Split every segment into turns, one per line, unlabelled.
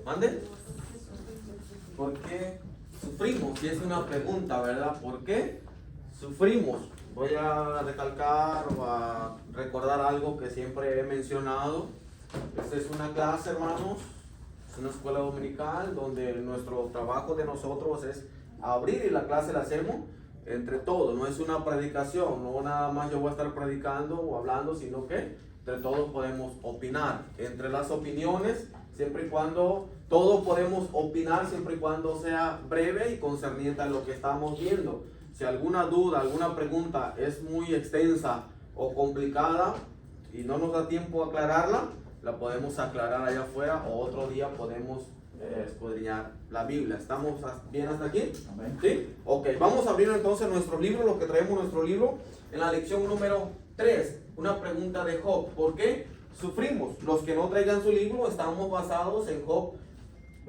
¿Mande? ¿Por qué sufrimos? Y es una pregunta, ¿verdad? ¿Por qué sufrimos? Voy a recalcar o a recordar algo que siempre he mencionado. Esta es una clase, hermanos, es una escuela dominical donde nuestro trabajo de nosotros es abrir y la clase la hacemos entre todos. No es una predicación, no nada más yo voy a estar predicando o hablando, sino que entre todos podemos opinar. Entre las opiniones, siempre y cuando todos podemos opinar, siempre y cuando sea breve y concerniente a lo que estamos viendo. Si alguna duda, alguna pregunta es muy extensa o complicada y no nos da tiempo a aclararla, la podemos aclarar allá afuera o otro día podemos escudriñar la Biblia. ¿Estamos bien hasta aquí?
Amén.
¿Sí? Ok, vamos a abrir entonces nuestro libro, lo que traemos nuestro libro, en la lección número 3. Una pregunta de Job. ¿Por qué sufrimos? Los que no traigan su libro, estamos basados en Job,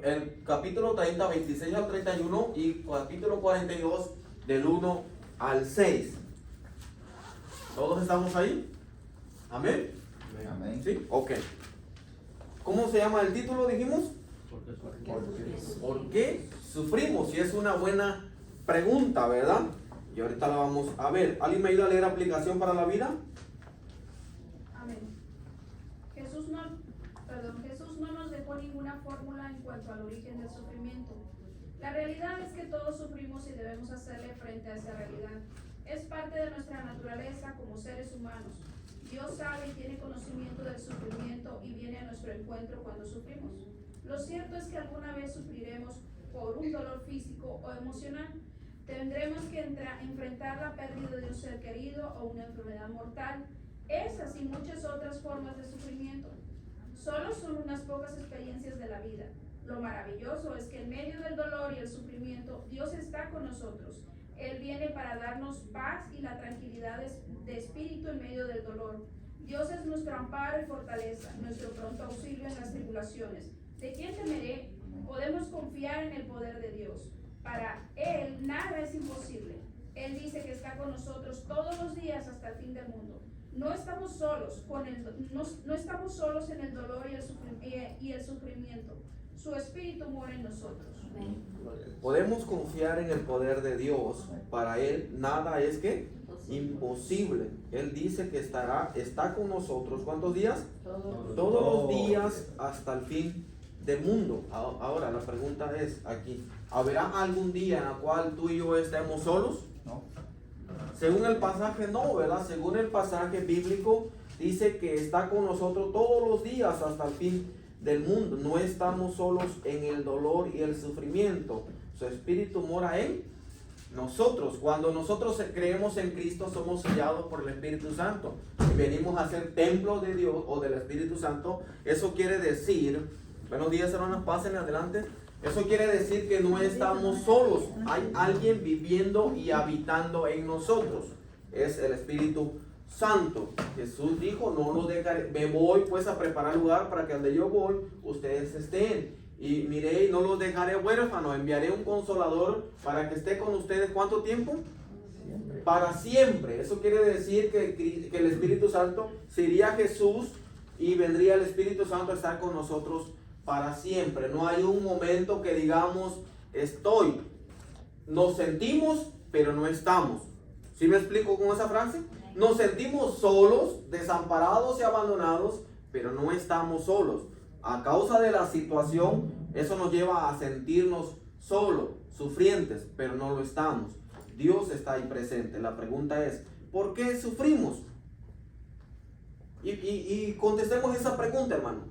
el capítulo 30, 26 al 31 y capítulo 42, del 1 al 6. ¿Todos estamos ahí? ¿Amén?
Amén.
¿Sí? Ok. ¿Cómo se llama el título, dijimos? ¿Por qué sufrimos? Y es una buena pregunta, ¿verdad? Y ahorita la vamos a ver. ¿Alguien me ayuda a leer aplicación para la vida?
Amén. Jesús no nos dejó ninguna fórmula en cuanto al origen del sufrimiento. La realidad es que todos sufrimos y debemos hacerle frente a esa realidad. Es parte de nuestra naturaleza como seres humanos. Dios sabe y tiene conocimiento del sufrimiento y viene a nuestro encuentro cuando sufrimos. Lo cierto es que alguna vez sufriremos por un dolor físico o emocional. Tendremos que enfrentar la pérdida de un ser querido o una enfermedad mortal. Esas y muchas otras formas de sufrimiento. Solo son unas pocas experiencias de la vida. Lo maravilloso es que en medio del dolor y el sufrimiento, Dios está con nosotros. Él viene para darnos paz y la tranquilidad de espíritu en medio del dolor. Dios es nuestro amparo y fortaleza, nuestro pronto auxilio en las tribulaciones. ¿De quién temeré? Podemos confiar en el poder de Dios. Para Él nada es imposible. Él dice que está con nosotros todos los días hasta el fin del mundo. No estamos solos, no estamos solos en el dolor y el sufrimiento. Su espíritu mora en nosotros.
Podemos confiar en el poder de Dios. Para Él nada es que imposible. Él dice que está con nosotros. ¿Cuántos días? Todos los días hasta el fin del mundo. Ahora la pregunta es aquí, ¿habrá algún día en el cual tú y yo estemos solos?
No.
Según el pasaje no, ¿verdad? Según el pasaje bíblico dice que está con nosotros todos los días hasta el fin del mundo. No estamos solos en el dolor y el sufrimiento. Su espíritu mora en nosotros. Cuando nosotros creemos en Cristo, somos sellados por el Espíritu Santo y venimos a ser templo de Dios o del Espíritu Santo. Eso quiere decir, buenos días hermanos, pasen adelante. Eso quiere decir que no estamos solos. Hay alguien viviendo y habitando en nosotros. Es el Espíritu Santo. Jesús dijo, no los dejaré, me voy pues a preparar lugar para que donde yo voy, ustedes estén. Y miré, no los dejaré huérfanos, enviaré un consolador para que esté con ustedes. ¿Cuánto tiempo?
Siempre.
Para siempre. Eso quiere decir que el Espíritu Santo se iría a Jesús y vendría el Espíritu Santo a estar con nosotros para siempre. No hay un momento que digamos, nos sentimos, pero no estamos. ¿Sí me explico con esa frase? Nos sentimos solos, desamparados y abandonados, pero no estamos solos. A causa de la situación, eso nos lleva a sentirnos solos, sufrientes, pero no lo estamos. Dios está ahí presente. La pregunta es, ¿por qué sufrimos? Y contestemos esa pregunta, hermano.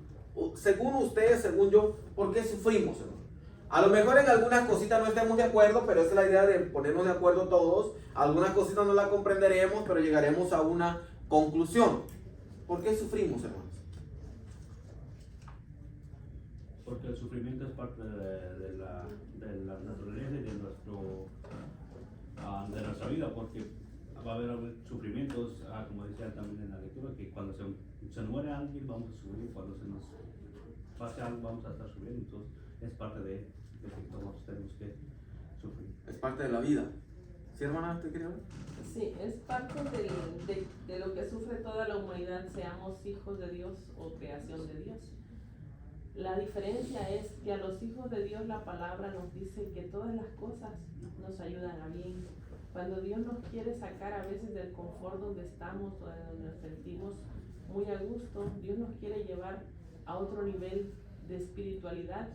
Según ustedes, según yo, ¿por qué sufrimos, hermano? A lo mejor en algunas cositas no estemos de acuerdo, pero esa es la idea de ponernos de acuerdo todos. Algunas cositas no las comprenderemos, pero llegaremos a una conclusión. ¿Por qué sufrimos, hermanos?
Porque el sufrimiento es parte de la naturaleza y de nuestra vida, porque va a haber sufrimientos, como decía también en la lectura, que cuando se muere alguien vamos a sufrir, cuando se nos pase algo vamos a estar sufriendo, entonces es parte de que todos tenemos que sufrir.
Es parte de la vida. ¿Sí, hermana, te quería ver?
Sí, es parte de lo que sufre toda la humanidad, seamos hijos de Dios o creación de Dios. La diferencia es que a los hijos de Dios la palabra nos dice que todas las cosas nos ayudan a bien. Cuando Dios nos quiere sacar a veces del confort donde estamos o de donde nos sentimos muy a gusto, Dios nos quiere llevar a otro nivel de espiritualidad,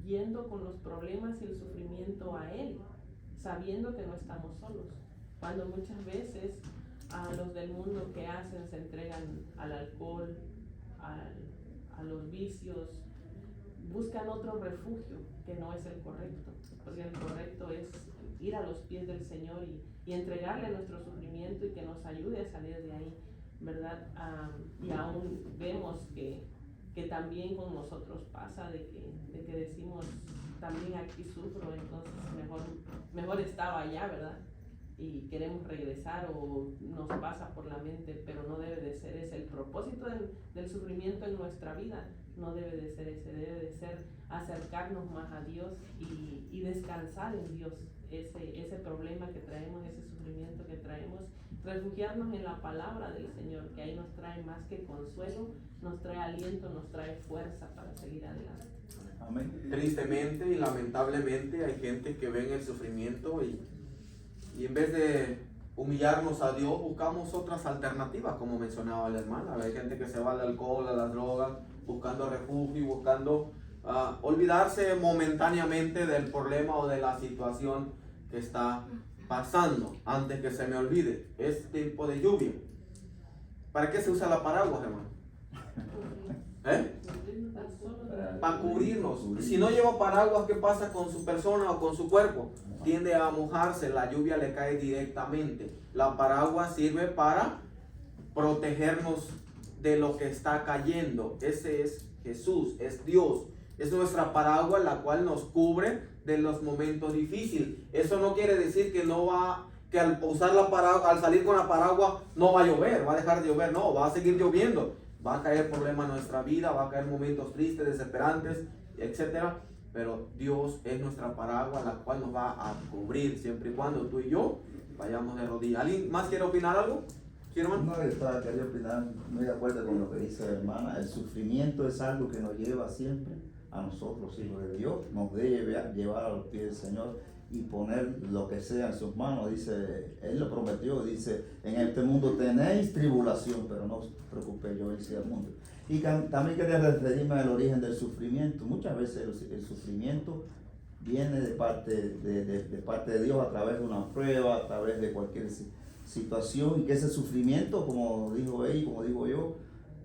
yendo con los problemas y el sufrimiento a Él, sabiendo que no estamos solos. Cuando muchas veces a los del mundo que hacen se entregan al alcohol, a los vicios, buscan otro refugio que no es el correcto, porque el correcto es ir a los pies del Señor y entregarle nuestro sufrimiento y que nos ayude a salir de ahí, ¿verdad? Y aún vemos que también con nosotros pasa de que decimos, también aquí sufro, entonces mejor estaba allá, ¿verdad? Y queremos regresar o nos pasa por la mente, pero no debe de ser ese. El propósito del sufrimiento en nuestra vida no debe de ser ese, debe de ser acercarnos más a Dios y descansar en Dios. Ese problema que traemos, ese sufrimiento que traemos, refugiarnos en la palabra del Señor, que ahí nos trae más que consuelo, nos trae aliento, nos trae fuerza para seguir adelante.
Amén.
Tristemente y lamentablemente hay gente que ve en el sufrimiento y en vez de humillarnos a Dios buscamos otras alternativas, como mencionaba la hermana. Hay gente que se va al alcohol, a las drogas, buscando refugio y buscando olvidarse momentáneamente del problema o de la situación que está pasando. Antes que se me olvide, es tiempo de lluvia. ¿Para qué se usa la paraguas, hermano? Para cubrirnos. Si no lleva paraguas, ¿qué pasa con su persona o con su cuerpo? Tiende a mojarse, la lluvia le cae directamente. La paraguas sirve para protegernos de lo que está cayendo. Ese es Jesús, es Dios. Es nuestra paraguas la cual nos cubre de los momentos difíciles. Eso no quiere decir que que al usar la paraguas, al salir con la paraguas, no va a llover, va a dejar de llover. No, va a seguir lloviendo. Va a caer problemas en nuestra vida, va a caer momentos tristes, desesperantes, etcétera. Pero Dios es nuestra paraguas, la cual nos va a cubrir siempre y cuando tú y yo vayamos de rodillas. ¿Alguien más quiere opinar algo? ¿Sí, hermano?
No, yo quería opinar, muy de acuerdo con lo que dice la hermana. El sufrimiento es algo que nos lleva siempre a nosotros, hijos de Dios, nos debe llevar a los pies del Señor y poner lo que sea en sus manos. Dice, Él lo prometió, dice, en este mundo tenéis tribulación, pero no os preocupéis, yo vencí al mundo. Y también quería referirme al origen del sufrimiento. Muchas veces el sufrimiento viene de parte de Dios a través de una prueba, a través de cualquier situación, y que ese sufrimiento, como dijo ella, como digo yo,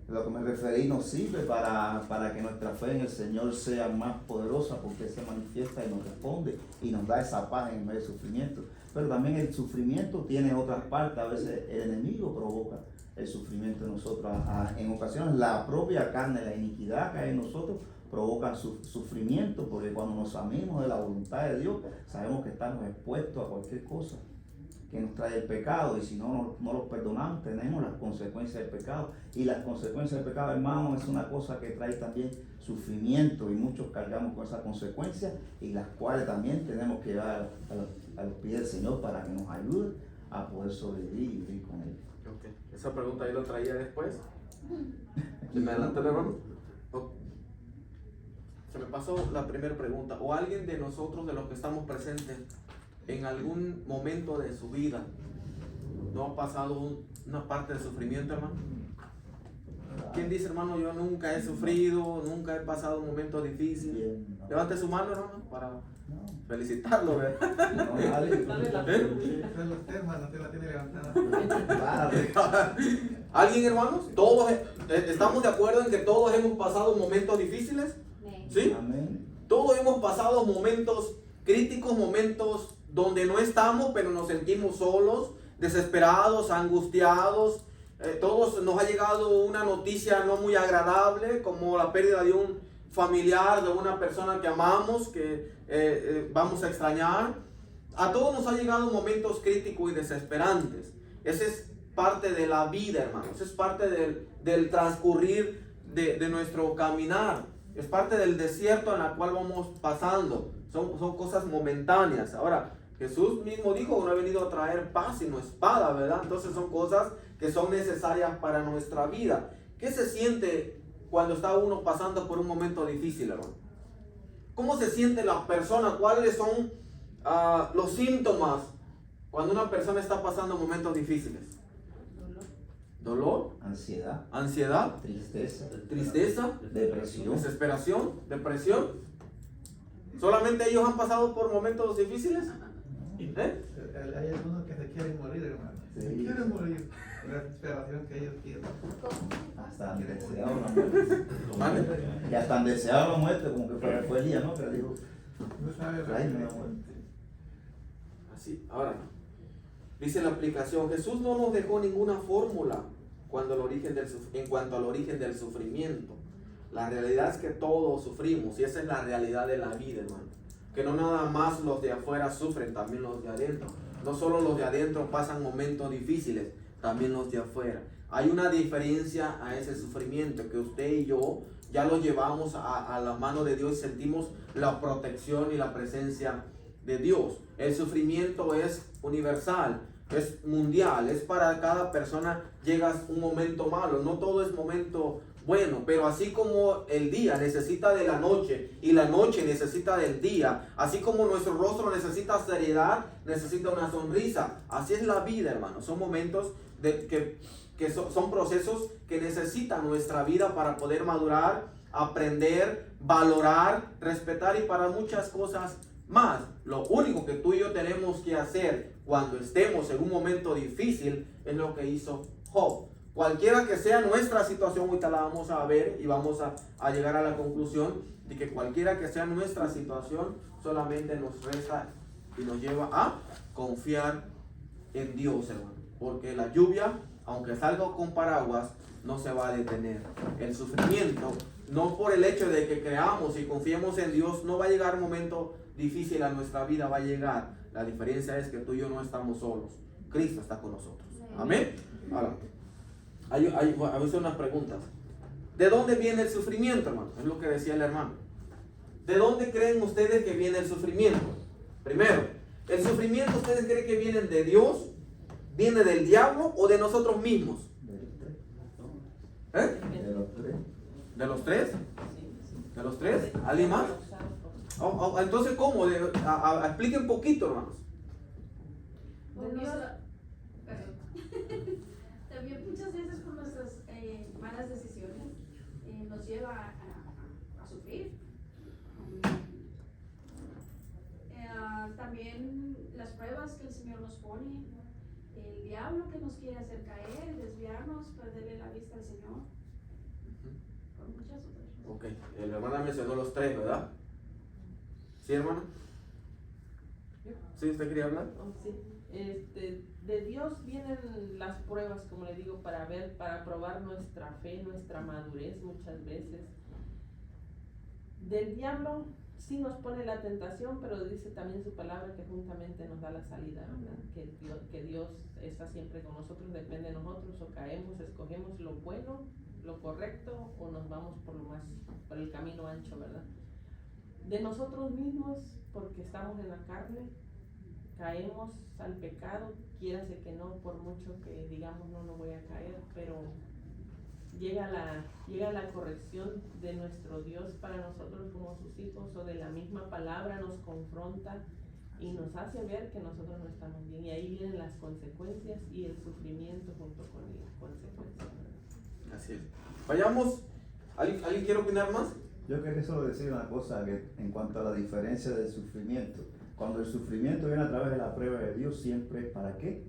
lo que me referí, nos sirve para que nuestra fe en el Señor sea más poderosa, porque se manifiesta y nos responde y nos da esa paz en medio del sufrimiento. Pero también el sufrimiento tiene otras partes. A veces el enemigo provoca el sufrimiento en nosotros. En ocasiones la propia carne, la iniquidad que hay en nosotros provoca sufrimiento, porque cuando nos salimos de la voluntad de Dios, sabemos que estamos expuestos a cualquier cosa que nos trae el pecado, y si no los perdonamos, tenemos las consecuencias del pecado. Y las consecuencias del pecado, hermano, es una cosa que trae también sufrimiento, y muchos cargamos con esas consecuencias, y las cuales también tenemos que llevar a los pies del Señor para que nos ayude a poder sobrevivir y vivir con Él.
Okay. Esa pregunta yo la traía después. ¿Se me adelantó el hermano? Se me pasó la primera pregunta. ¿O alguien de nosotros, de los que estamos presentes, en algún momento de su vida no ha pasado una parte de sufrimiento, hermano? ¿Quién dice, hermano, yo nunca he sufrido, nunca he pasado un momento difícil?
Bien, no.
Levante su mano, hermano, para felicitarlo, ¿verdad?
No, dale.
¿Alguien, hermanos? ¿Todos estamos de acuerdo en que todos hemos pasado momentos difíciles? ¿Sí?
Amén.
Todos hemos pasado momentos críticos, momentos donde no estamos, pero nos sentimos solos, desesperados, angustiados. Todos nos ha llegado una noticia no muy agradable, como la pérdida de un familiar, de una persona que amamos, que vamos a extrañar. A todos nos ha llegado momentos críticos y desesperantes. Esa es parte de la vida, hermanos. Esa es parte del transcurrir de nuestro caminar. Es parte del desierto en el cual vamos pasando. Son cosas momentáneas. Ahora, Jesús mismo dijo que no ha venido a traer paz sino espada, ¿verdad? Entonces son cosas que son necesarias para nuestra vida. ¿Qué se siente cuando está uno pasando por un momento difícil, hermano? ¿Cómo se siente la persona? ¿Cuáles son los síntomas cuando una persona está pasando momentos difíciles? Dolor,
Ansiedad,
ansiedad,
tristeza, depresión.
desesperación, depresión. ¿Solamente ellos han pasado por momentos difíciles? ¿Eh?
Hay algunos que se quieren morir, hermano.
Sí.
Se quieren morir. La desesperación que ellos tienen.
Hasta han deseado la muerte.
¿Vale?
Y hasta han deseado la muerte, como que fue Elías, ¿no? Que le dijo,
No sabe
tráeme la muerte.
Así, ahora, dice la aplicación, Jesús no nos dejó ninguna fórmula en cuanto al origen del sufrimiento. La realidad es que todos sufrimos y esa es la realidad de la vida, hermano. Que no nada más los de afuera sufren, también los de adentro. No solo los de adentro pasan momentos difíciles, también los de afuera. Hay una diferencia a ese sufrimiento que usted y yo ya lo llevamos a la mano de Dios y sentimos la protección y la presencia de Dios. El sufrimiento es universal, es mundial, es para cada persona. Llega un momento malo, no todo es momento bueno, pero así como el día necesita de la noche y la noche necesita del día, así como nuestro rostro necesita seriedad, necesita una sonrisa, así es la vida, hermano. Son momentos son procesos que necesita nuestra vida para poder madurar, aprender, valorar, respetar y para muchas cosas más. Lo único que tú y yo tenemos que hacer cuando estemos en un momento difícil es lo que hizo Job. Cualquiera que sea nuestra situación, ahorita la vamos a ver y vamos a llegar a la conclusión de que cualquiera que sea nuestra situación, solamente nos resta y nos lleva a confiar en Dios, hermano. Porque la lluvia, aunque salga con paraguas, no se va a detener. El sufrimiento, no por el hecho de que creamos y confiemos en Dios, no va a llegar un momento difícil a nuestra vida, va a llegar. La diferencia es que tú y yo no estamos solos. Cristo está con nosotros. Amén. Ahora, hay a veces unas preguntas. ¿De dónde viene el sufrimiento, hermano? Es lo que decía el hermano. ¿De dónde creen ustedes que viene el sufrimiento? Primero, ¿el sufrimiento ustedes creen que viene de Dios, viene del diablo o de nosotros mismos? ¿Eh?
De los tres.
¿De los tres? ¿De los tres? ¿Alguien más? Entonces, ¿cómo? Expliquen un poquito, hermanos.
Por también muchas veces por nuestras malas decisiones nos lleva a sufrir. También las pruebas que el Señor nos pone, el diablo que nos quiere hacer caer, desviarnos, perderle la vista al Señor. Por muchas otras cosas.
Ok, la hermana mencionó los tres, ¿verdad? ¿Sí, hermana? ¿Sí? ¿Usted quería hablar?
Oh, sí. De Dios vienen las pruebas, como le digo, para probar nuestra fe, nuestra madurez muchas veces. Del diablo sí nos pone la tentación, pero dice también su palabra que juntamente nos da la salida, ¿verdad? Que Dios está siempre con nosotros, depende de nosotros, o caemos, escogemos lo bueno, lo correcto, o nos vamos por el camino ancho, ¿verdad? De nosotros mismos, porque estamos en la carne, caemos al pecado, quiérase que no, por mucho que digamos no voy a caer, pero llega la corrección de nuestro Dios para nosotros como sus hijos, o de la misma palabra nos confronta y nos hace ver que nosotros no estamos bien, y ahí vienen las consecuencias y el sufrimiento junto con las consecuencias.
Así es. Vayamos, ¿alguien quiere opinar más?
Yo quería solo decir una cosa que en cuanto a la diferencia del sufrimiento. Cuando el sufrimiento viene a través de la prueba de Dios, siempre ¿para qué?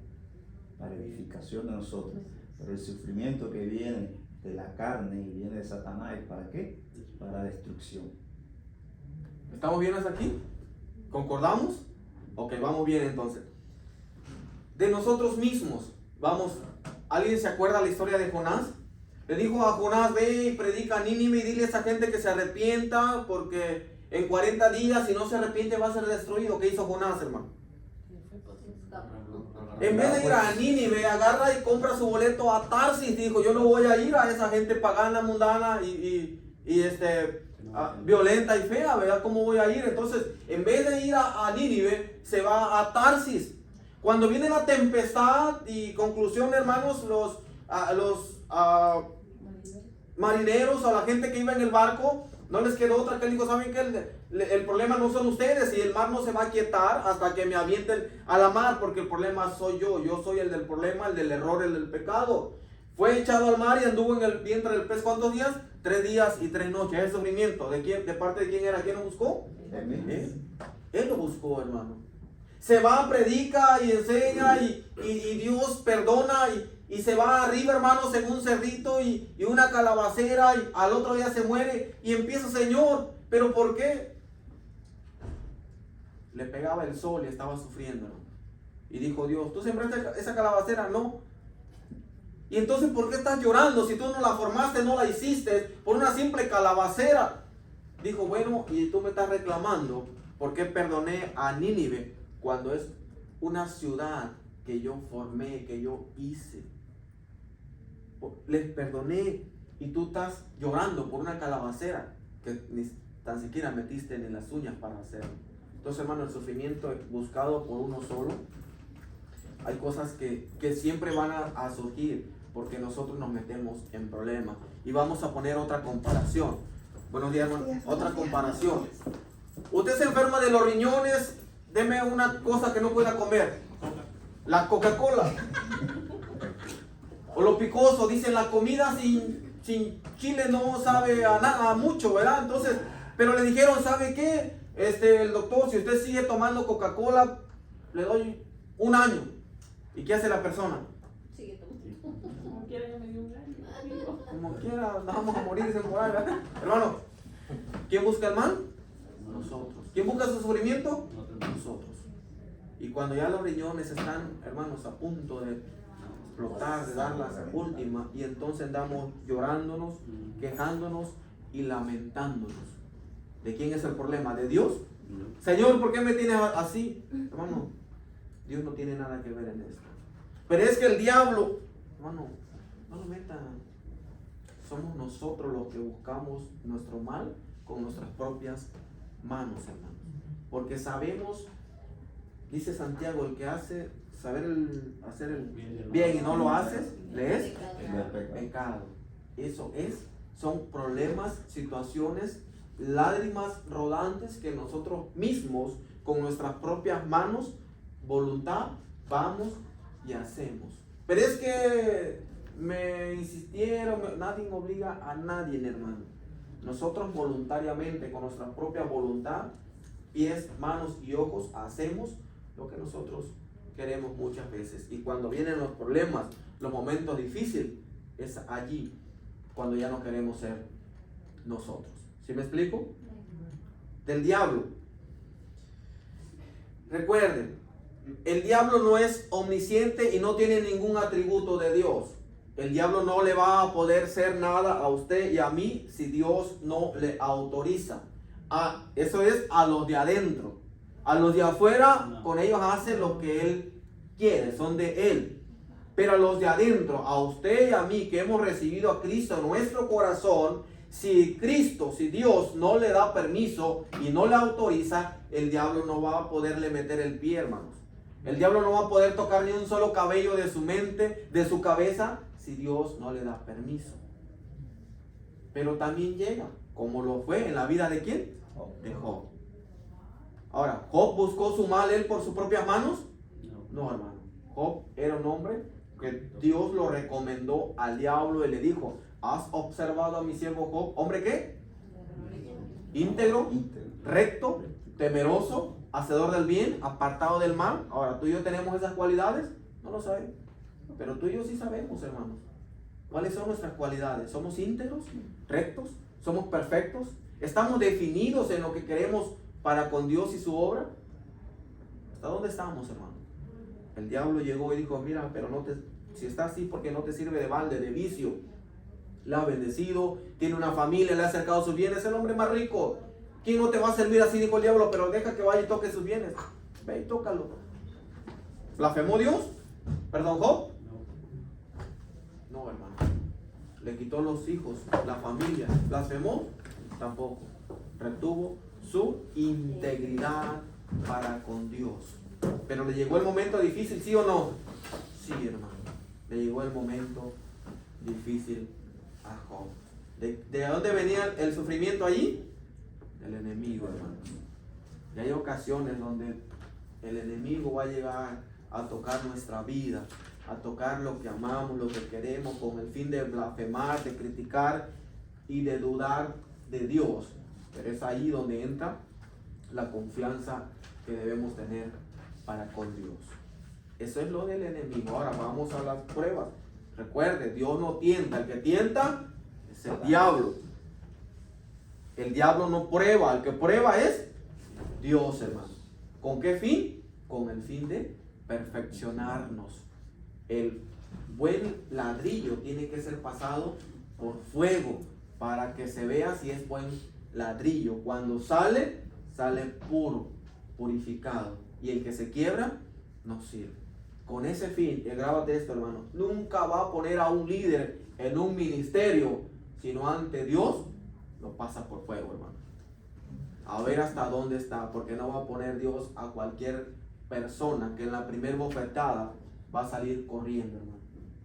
Para edificación de nosotros. Pero el sufrimiento que viene de la carne y viene de Satanás, ¿para qué? Para destrucción.
¿Estamos bien hasta aquí? ¿Concordamos? Ok, vamos bien entonces. De nosotros mismos, vamos, ¿alguien se acuerda la historia de Jonás? Le dijo a Jonás, ve y predica a Nínive y dile a esa gente que se arrepienta porque en 40 días si no se arrepiente va a ser destruido. ¿Qué hizo Jonás, hermano? En vez de ir a Nínive, agarra y compra su boleto a Tarsis. Dijo, yo no voy a ir a esa gente pagana, mundana y violenta y fea, ¿verdad? ¿Cómo voy a ir? Entonces, en vez de ir a Nínive, se va a Tarsis. Cuando viene la tempestad y conclusión, hermanos, marineros, a la gente que iba en el barco, no les quedó otra que él dijo, ¿saben qué? El problema no son ustedes y el mar no se va a quietar hasta que me avienten a la mar, porque el problema soy yo soy el del problema, el del error, el del pecado. Fue echado al mar y anduvo en el vientre del pez, ¿cuántos días? 3 días y 3 noches. ¿Es sufrimiento? ¿De quién? ¿De parte de quién era? ¿Quién lo buscó? Él lo buscó, hermano. Se va, predica y enseña y Dios perdona y se va arriba, hermanos, en un cerrito y una calabacera y al otro día se muere y empieza, Señor, ¿pero por qué? Le pegaba el sol y estaba sufriendo, ¿no? Y dijo Dios, ¿tú sembraste esa calabacera? No. Y entonces, ¿por qué estás llorando? Si tú no la formaste, no la hiciste por una simple calabacera. Dijo, bueno, y tú me estás reclamando, ¿por qué perdoné a Nínive cuando es una ciudad que yo formé, que yo hice? Les perdoné y tú estás llorando por una calabacera que ni tan siquiera metiste ni las uñas para hacerlo. Entonces, hermano, el sufrimiento buscado por uno solo, hay cosas que siempre van a surgir porque nosotros nos metemos en problemas. Y vamos a poner otra comparación. Buenos días, hermano. Otra comparación. Usted se enferma de los riñones, deme una cosa que no pueda comer. La Coca-Cola. O lo picoso, dicen la comida sin chile no sabe a nada, a mucho, ¿verdad? Entonces, pero le dijeron, ¿sabe qué? El doctor, si usted sigue tomando Coca-Cola, le doy 1 año. ¿Y qué hace la persona?
Sigue tomando. Como quiera, ya me dio un año.
Como quiera, vamos a morir de temporal, ¿verdad? Hermano, ¿quién busca el mal? Nosotros. ¿Quién busca su sufrimiento? Nosotros. Y cuando ya los riñones están, hermanos, a punto de explotar, de dar las últimas, y entonces andamos llorándonos, quejándonos y lamentándonos. ¿De quién es el problema? ¿De Dios? Señor, ¿por qué me tienes así? Hermano, Dios no tiene nada que ver en esto. Pero es que el diablo, hermano, no lo metan. Somos nosotros los que buscamos nuestro mal con nuestras propias manos, hermanos. Porque sabemos, dice Santiago, el que hace hacer el bien y no lo haces, le es pecado. Eso son problemas, situaciones, lágrimas rodantes que nosotros mismos con nuestras propias manos, voluntad, vamos y hacemos. Pero es que me insistieron, nadie obliga a nadie, hermano. Nosotros voluntariamente, con nuestra propia voluntad, pies, manos y ojos, hacemos lo que nosotros queremos muchas veces. Y cuando vienen los problemas, los momentos difíciles, es allí cuando ya no queremos ser nosotros. ¿Sí me explico? Del diablo. Recuerden, el diablo no es omnisciente y no tiene ningún atributo de Dios. El diablo no le va a poder hacer nada a usted y a mí si Dios no le autoriza. Eso es a los de adentro. A los de afuera, no. Con ellos hace lo que Él quiere, son de Él. Pero a los de adentro, a usted y a mí que hemos recibido a Cristo en nuestro corazón, si Dios no le da permiso y no le autoriza, el diablo no va a poderle meter el pie, hermanos. El diablo no va a poder tocar ni un solo cabello de su mente, de su cabeza, si Dios no le da permiso. Pero también llega, como lo fue en la vida de ¿quién? De Job. Ahora, ¿Job buscó su mal él por sus propias manos? No, hermano. Job era un hombre que Dios lo recomendó al diablo y le dijo, ¿has observado a mi siervo Job? ¿Hombre qué? Íntegro, recto, temeroso, hacedor del bien, apartado del mal. Ahora, ¿tú y yo tenemos esas cualidades? No lo sabemos. Pero tú y yo sí sabemos, hermanos. ¿Cuáles son nuestras cualidades? ¿Somos íntegros, rectos? ¿Somos perfectos? ¿Estamos definidos en lo que queremos para con Dios y su obra? ¿Hasta dónde estamos, hermano? El diablo llegó y dijo, mira, pero si está así, porque no te sirve de balde, de vicio. La ha bendecido, tiene una familia, le ha acercado sus bienes, es el hombre más rico. ¿Quién no te va a servir así? Dijo el diablo, pero deja que vaya y toque sus bienes. Ve y tócalo. ¿Blasfemó Dios? ¿Perdón, Job? No, hermano. Le quitó los hijos, la familia. ¿Blasfemó? Tampoco. Retuvo su integridad para con Dios. Pero le llegó el momento difícil, ¿sí o no? Sí, hermano. Le llegó el momento difícil a Job. ¿De dónde venía el sufrimiento allí? Del enemigo, hermanos. Y hay ocasiones donde el enemigo va a llegar a tocar nuestra vida, a tocar lo que amamos, lo que queremos, con el fin de blasfemar, de criticar y de dudar de Dios. Pero es ahí donde entra la confianza que debemos tener para con Dios. Eso es lo del enemigo. Ahora vamos a las pruebas. Recuerde, Dios no tienta. El que tienta es el diablo. El diablo no prueba. El que prueba es Dios, hermano. ¿Con qué fin? Con el fin de perfeccionarnos. El buen ladrillo tiene que ser pasado por fuego para que se vea si es buen ladrillo. Cuando sale puro, purificado. Y el que se quiebra, no sirve. Con ese fin, y grábate esto, hermano, nunca va a poner a un líder en un ministerio, sino ante Dios, lo pasa por fuego, hermano. A ver hasta dónde está, porque no va a poner Dios a cualquier persona que en la primer bofetada va a salir corriendo, hermano.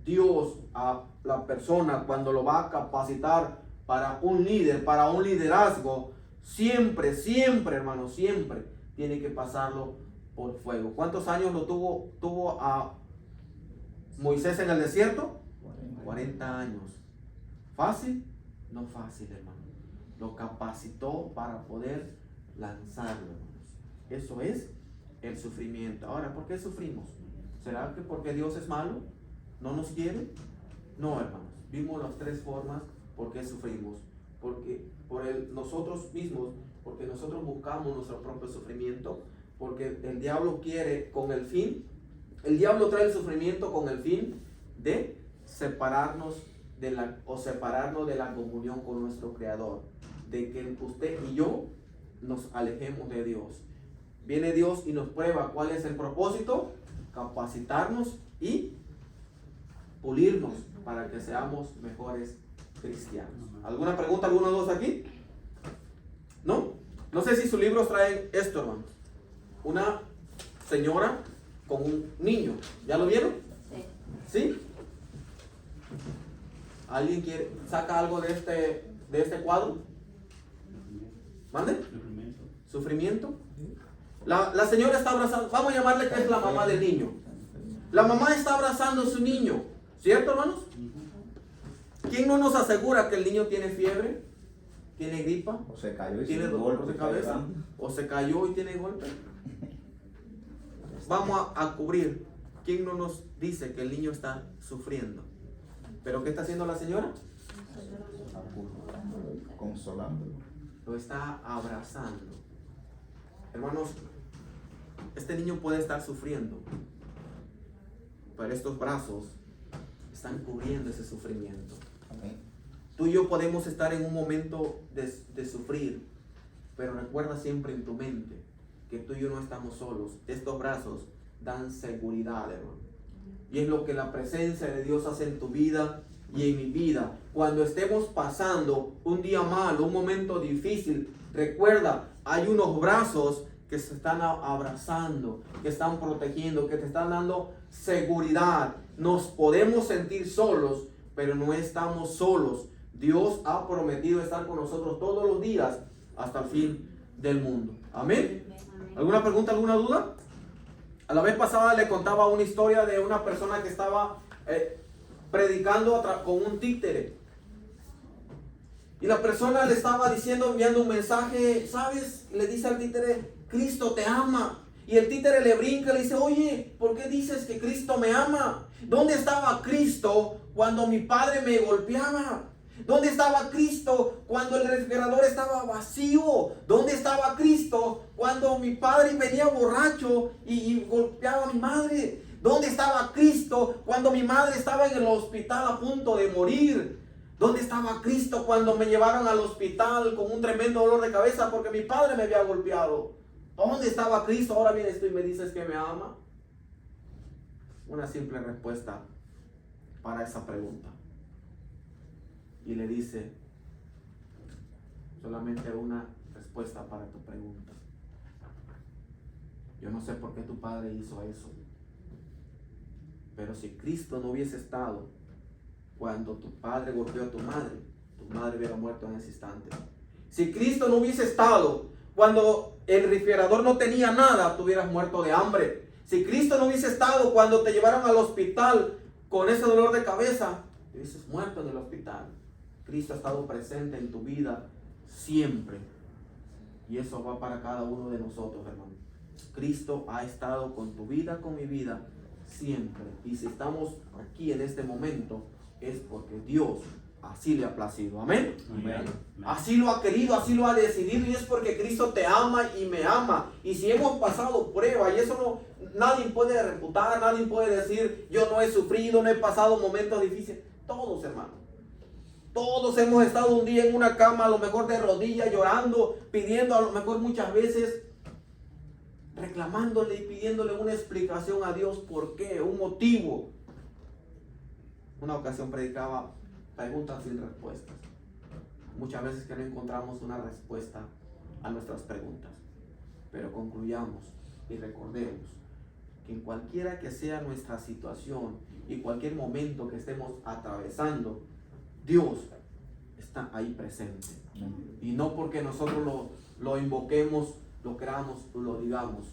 Dios a la persona cuando lo va a capacitar para un líder, para un liderazgo, siempre, hermano, siempre tiene que pasarlo por fuego. ¿Cuántos años lo tuvo a Moisés en el desierto? 40 años. ¿Fácil? No fácil, hermano. Lo capacitó para poder lanzarlo, hermanos. Eso es el sufrimiento. Ahora, ¿por qué sufrimos? ¿Será que porque Dios es malo? ¿No nos quiere? No, hermanos. Vimos las tres formas por qué sufrimos. Porque nosotros mismos, porque nosotros buscamos nuestro propio sufrimiento, porque el diablo quiere con el fin, el diablo trae el sufrimiento con el fin de separarnos de la comunión con nuestro Creador, de que usted y yo nos alejemos de Dios. Viene Dios y nos prueba cuál es el propósito, capacitarnos y pulirnos para que seamos mejores cristianos. ¿Alguna pregunta, alguno de los aquí? ¿No? No sé si sus libros traen esto, hermanos. Una señora con un niño. ¿Ya lo vieron? ¿Sí? ¿Alguien saca algo de este cuadro? ¿Mande? ¿Sufrimiento? La señora está abrazando, vamos a llamarle que es la mamá del niño. La mamá está abrazando a su niño, ¿cierto, hermanos? ¿Quién no nos asegura que el niño tiene fiebre? ¿Tiene gripa?
O se cayó y
¿Tiene dolor de cabeza? ¿O se cayó y tiene golpe? Vamos a cubrir. ¿Quién no nos dice que el niño está sufriendo? ¿Pero qué está haciendo la señora?
Consolándolo.
Lo está abrazando. Hermanos, este niño puede estar sufriendo, pero estos brazos están cubriendo ese sufrimiento.
Amén.
Tú y yo podemos estar en un momento de sufrir, pero recuerda siempre en tu mente que tú y yo no estamos solos. Estos brazos dan seguridad, hermano. Y es lo que la presencia de Dios hace en tu vida y en mi vida. Cuando estemos pasando un día malo, un momento difícil, recuerda, hay unos brazos que se están abrazando, que están protegiendo, que te están dando seguridad. Nos podemos sentir solos, pero no estamos solos. Dios ha prometido estar con nosotros todos los días hasta el fin del mundo. Amén. ¿Alguna pregunta, alguna duda? A la vez pasada le contaba una historia de una persona que estaba predicando con un títere. Y la persona le estaba diciendo, enviando un mensaje, ¿sabes? Le dice al títere, Cristo te ama. Y el títere le brinca y le dice, oye, ¿por qué dices que Cristo me ama? ¿Dónde estaba Cristo cuando mi padre me golpeaba? ¿Dónde estaba Cristo cuando el refrigerador estaba vacío? ¿Dónde estaba Cristo cuando mi padre venía borracho y golpeaba a mi madre? ¿Dónde estaba Cristo cuando mi madre estaba en el hospital a punto de morir? ¿Dónde estaba Cristo cuando me llevaron al hospital con un tremendo dolor de cabeza porque mi padre me había golpeado? ¿Dónde estaba Cristo? Ahora vienes tú y me dices que me ama. Una simple respuesta para esa pregunta. Y le dice, solamente una respuesta para tu pregunta. Yo no sé por qué tu padre hizo eso. Pero si Cristo no hubiese estado cuando tu padre golpeó a tu madre, tu madre hubiera muerto en ese instante. Si Cristo no hubiese estado cuando el refrigerador no tenía nada, tú hubieras muerto de hambre. Si Cristo no hubiese estado cuando te llevaron al hospital con ese dolor de cabeza, te hubieses muerto en el hospital. Cristo ha estado presente en tu vida siempre. Y eso va para cada uno de nosotros, hermano. Cristo ha estado con tu vida, con mi vida, siempre. Y si estamos aquí en este momento, es porque Dios así le ha placido. Amén.
Amén.
Así lo ha querido, así lo ha decidido, y es porque Cristo te ama y me ama. Y si hemos pasado prueba, y eso no, nadie puede refutar, nadie puede decir, yo no he sufrido, no he pasado momentos difíciles. Todos, hermano. Todos hemos estado un día en una cama, a lo mejor de rodillas, llorando, pidiendo, a lo mejor muchas veces, reclamándole y pidiéndole una explicación a Dios. ¿Por qué? Un motivo. Una ocasión predicaba preguntas sin respuestas. Muchas veces que no encontramos una respuesta a nuestras preguntas. Pero concluyamos y recordemos que en cualquiera que sea nuestra situación y cualquier momento que estemos atravesando, Dios está ahí presente. Y no porque nosotros lo invoquemos, lo creamos o lo digamos,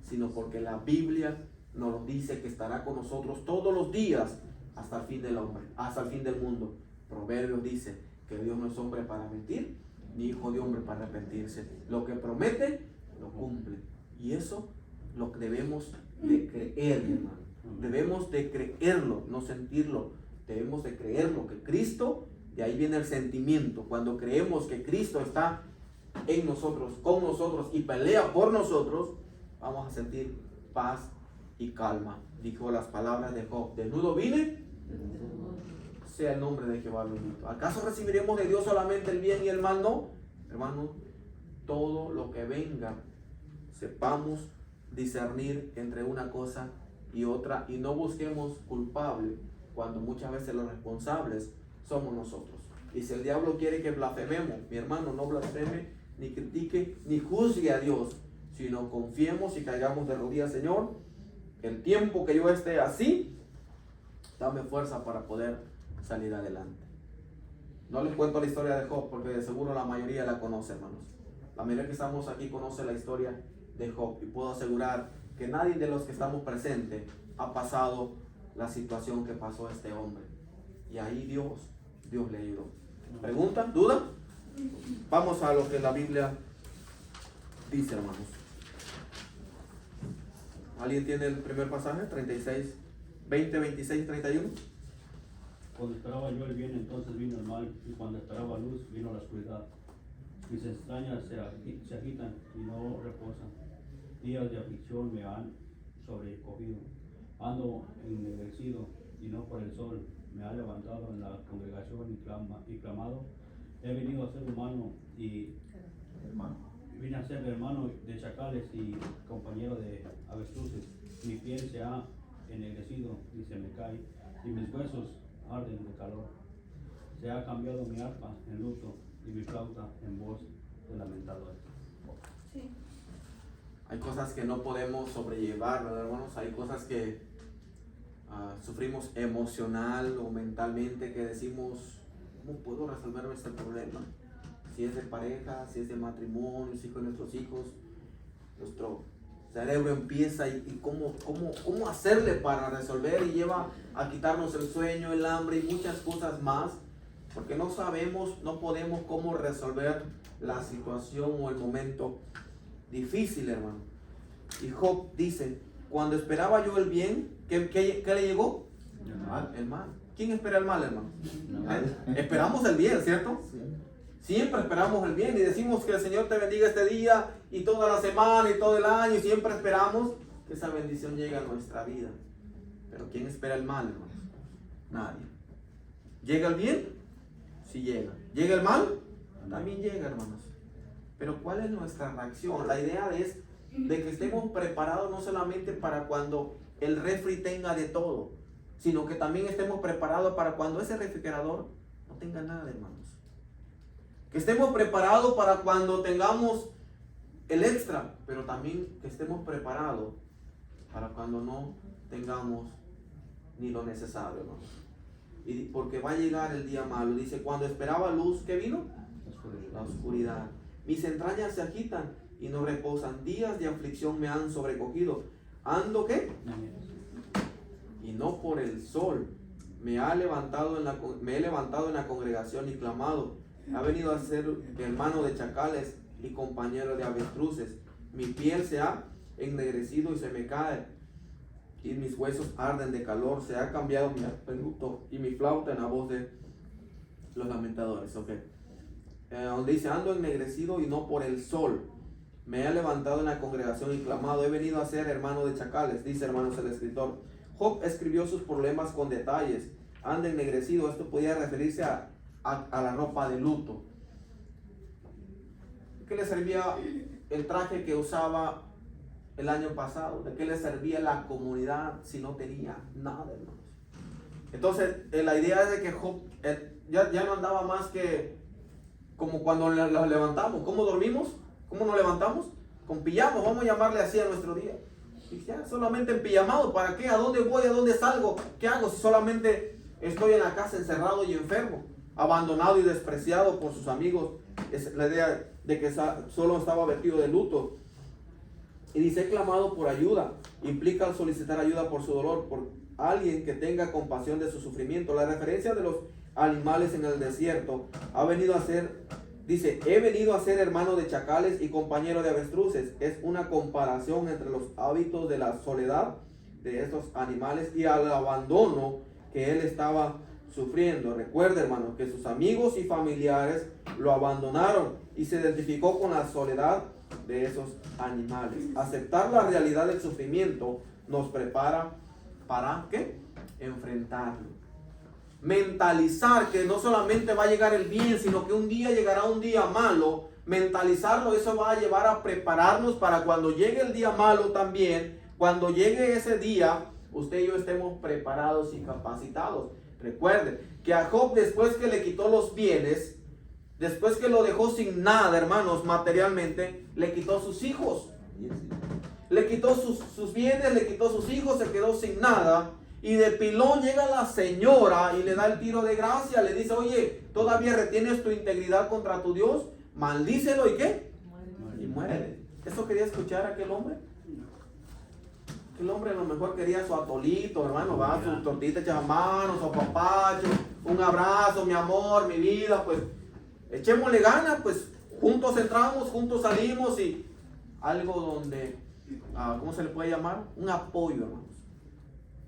sino porque la Biblia nos lo dice que estará con nosotros todos los días hasta el fin del hombre, hasta el fin del mundo. Proverbios dice que Dios no es hombre para mentir, ni hijo de hombre para arrepentirse. Lo que promete, lo cumple. Y eso lo debemos de creer, hermano. Debemos de creerlo, no sentirlo. Debemos de creerlo, que Cristo, de ahí viene el sentimiento. Cuando creemos que Cristo está en nosotros, con nosotros y pelea por nosotros, vamos a sentir paz y calma. Dijo las palabras de Job: desnudo vine, sea el nombre de Jehová bendito. ¿Acaso recibiremos de Dios solamente el bien y el mal? No, hermano, todo lo que venga, sepamos discernir entre una cosa y otra, y no busquemos culpables cuando muchas veces los responsables somos nosotros. Y si el diablo quiere que blasfememos, mi hermano, no blasfeme, ni critique, ni juzgue a Dios, sino confiemos y caigamos de rodillas. Señor, el tiempo que yo esté así, dame fuerza para poder salir adelante. No les cuento la historia de Job porque de seguro la mayoría la conoce, hermanos. La mayoría que estamos aquí conoce la historia de Job, y puedo asegurar que nadie de los que estamos presentes ha pasado la situación que pasó este hombre. Y ahí Dios le ayudó. ¿Pregunta? ¿Duda? Vamos a lo que la Biblia dice, hermanos. ¿Alguien tiene el primer pasaje? 36, 20, 26, 31.
Cuando esperaba yo el bien, entonces vino el mal, y cuando esperaba luz, vino la oscuridad. Mis extrañas se agitan y no reposan. Días de aflicción me han sobrecogido. Ando ennegrecido y no por el sol. Me ha levantado en la congregación y clamado. He venido a ser humano y vine a ser hermano de chacales y compañero de avestruces. Mi piel se ha ennegrecido y se me cae, y mis huesos arden de calor. Se ha cambiado mi arpa en luto y mi flauta en voz de lamentadores.
Sí.
Hay cosas que no podemos sobrellevar, ¿verdad, hermanos? Hay cosas que sufrimos emocional o mentalmente, que decimos, ¿cómo puedo resolver este problema? Si es de pareja, si es de matrimonio, si es con nuestros hijos, nuestro cerebro empieza y cómo hacerle para resolver, y lleva a quitarnos el sueño, el hambre y muchas cosas más, porque no sabemos, no podemos cómo resolver la situación o el momento difícil, hermano. Y Job dice: cuando esperaba yo el bien, ¿qué le llegó?
El mal.
El mal. ¿Quién espera el mal, hermano?
No.
Esperamos el bien, ¿cierto? Siempre esperamos el bien y decimos que el Señor te bendiga este día y toda la semana y todo el año, y siempre esperamos que esa bendición llegue a nuestra vida. Pero ¿quién espera el mal, hermano? Nadie. ¿Llega el bien? Sí llega. ¿Llega el mal? También llega, hermanos. Pero ¿cuál es nuestra reacción? La idea es de que estemos preparados no solamente para cuando el refri tenga de todo, sino que también estemos preparados para cuando ese refrigerador no tenga nada, hermanos. Que estemos preparados para cuando tengamos el extra, pero también que estemos preparados para cuando no tengamos ni lo necesario, hermanos. Y porque va a llegar el día malo. Dice, cuando esperaba luz, ¿qué vino? La oscuridad. Mis entrañas se agitan y no reposan. Días de aflicción me han sobrecogido. ¿Ando qué? Y no por el sol. Me he levantado en la congregación y clamado. Ha venido a ser hermano de chacales y compañero de avestruces. Mi piel se ha ennegrecido y se me cae, y mis huesos arden de calor. Se ha cambiado mi luto y mi flauta en la voz de los lamentadores. Donde dice, ando ennegrecido y no por el sol. Me he levantado en la congregación y clamado. He venido a ser hermano de chacales, dice hermanos el escritor. Job escribió sus problemas con detalles. Anda ennegrecido. Esto podía referirse a la ropa de luto. ¿De qué le servía el traje que usaba el año pasado? ¿De qué le servía la comunidad si no tenía nada, hermanos? Entonces, la idea es de que Job ya no andaba más que como cuando nos levantamos. ¿Cómo dormimos? ¿Cómo nos levantamos? Con pijamas, vamos a llamarle así a nuestro día. Y ya solamente en pijamado, ¿para qué? ¿A dónde voy? ¿A dónde salgo? ¿Qué hago si solamente estoy en la casa encerrado y enfermo? Abandonado y despreciado por sus amigos. Es la idea de que solo estaba vestido de luto. Y dice, he clamado por ayuda. Implica al solicitar ayuda por su dolor, por alguien que tenga compasión de su sufrimiento. La referencia de los animales en el desierto ha venido a ser, dice, he venido a ser hermano de chacales y compañero de avestruces. Es una comparación entre los hábitos de la soledad de estos animales y al abandono que él estaba sufriendo. Recuerda, hermano, que sus amigos y familiares lo abandonaron y se identificó con la soledad de esos animales. Aceptar la realidad del sufrimiento nos prepara para ¿qué? Enfrentarlo. Mentalizar que no solamente va a llegar el bien, sino que un día llegará un día malo. Mentalizarlo, eso va a llevar a prepararnos para cuando llegue el día malo también. Cuando llegue ese día, usted y yo estemos preparados y capacitados. Recuerde que a Job, después que le quitó los bienes, después que lo dejó sin nada, hermanos, materialmente, le quitó sus hijos. Le quitó sus bienes, le quitó sus hijos, se quedó sin nada. Y de pilón llega la señora y le da el tiro de gracia. Le dice, oye, ¿todavía retienes tu integridad contra tu Dios? Maldícelo y ¿qué? Y muere. ¿Eso quería escuchar aquel hombre? El hombre a lo mejor quería su atolito, hermano, va, su tortita hecha a mano, su apapacho, un abrazo, mi amor, mi vida, pues echémosle ganas, pues juntos entramos, juntos salimos y algo donde, ¿cómo se le puede llamar? Un apoyo, hermanos.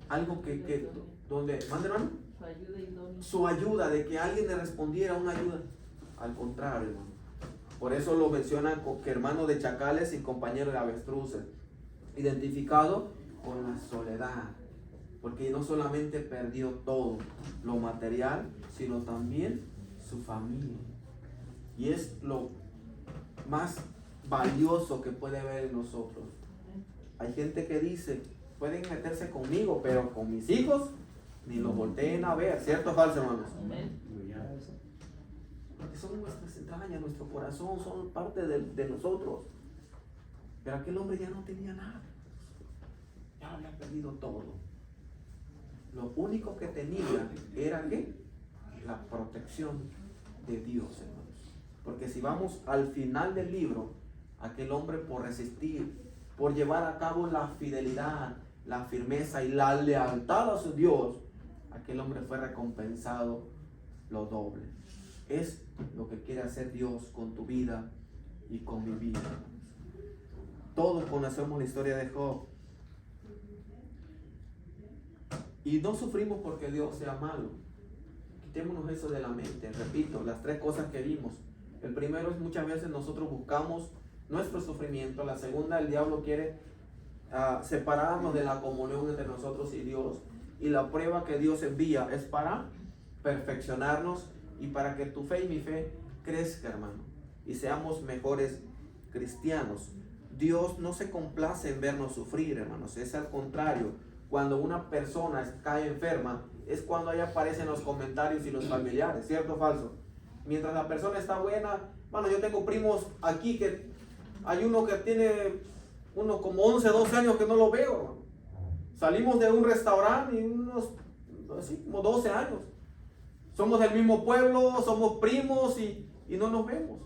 Algo donde, mande, hermano,
Su ayuda idónea.
su ayuda, de que alguien le respondiera una ayuda. Al contrario, hermano. Por eso lo menciona que hermano de chacales y compañero de avestruces. Identificado con la soledad, porque no solamente perdió todo lo material, sino también su familia, y es lo más valioso que puede haber en nosotros. Hay gente que dice, pueden meterse conmigo, pero con mis hijos ni los volteen a ver, ¿cierto o falso, hermanos? Porque son nuestras entrañas, nuestro corazón, son parte de nosotros. Pero aquel hombre ya no tenía nada. Ya había perdido todo. Lo único que tenía era ¿qué? La protección de Dios, hermanos. Porque si vamos al final del libro, aquel hombre por resistir, por llevar a cabo la fidelidad, la firmeza y la lealtad a su Dios, aquel hombre fue recompensado lo doble. Es lo que quiere hacer Dios con tu vida y con mi vida. Todos conocemos la historia de Job. Y no sufrimos porque Dios sea malo. Quitémonos eso de la mente. Repito, las tres cosas que vimos. El primero es muchas veces nosotros buscamos nuestro sufrimiento. La segunda, el diablo quiere separarnos de la comunión entre nosotros y Dios. Y la prueba que Dios envía es para perfeccionarnos y para que tu fe y mi fe crezca, hermano. Y seamos mejores cristianos. Dios no se complace en vernos sufrir, hermanos. Es al contrario. Cuando una persona cae enferma, es cuando ahí aparecen los comentarios y los familiares, ¿cierto o falso? Mientras la persona está buena, bueno, yo tengo primos aquí que hay uno que tiene como 11, 12 años que no lo veo, hermano. Salimos de un restaurante y unos, así como 12 años. somos del mismo pueblo, somos primos y no nos vemos.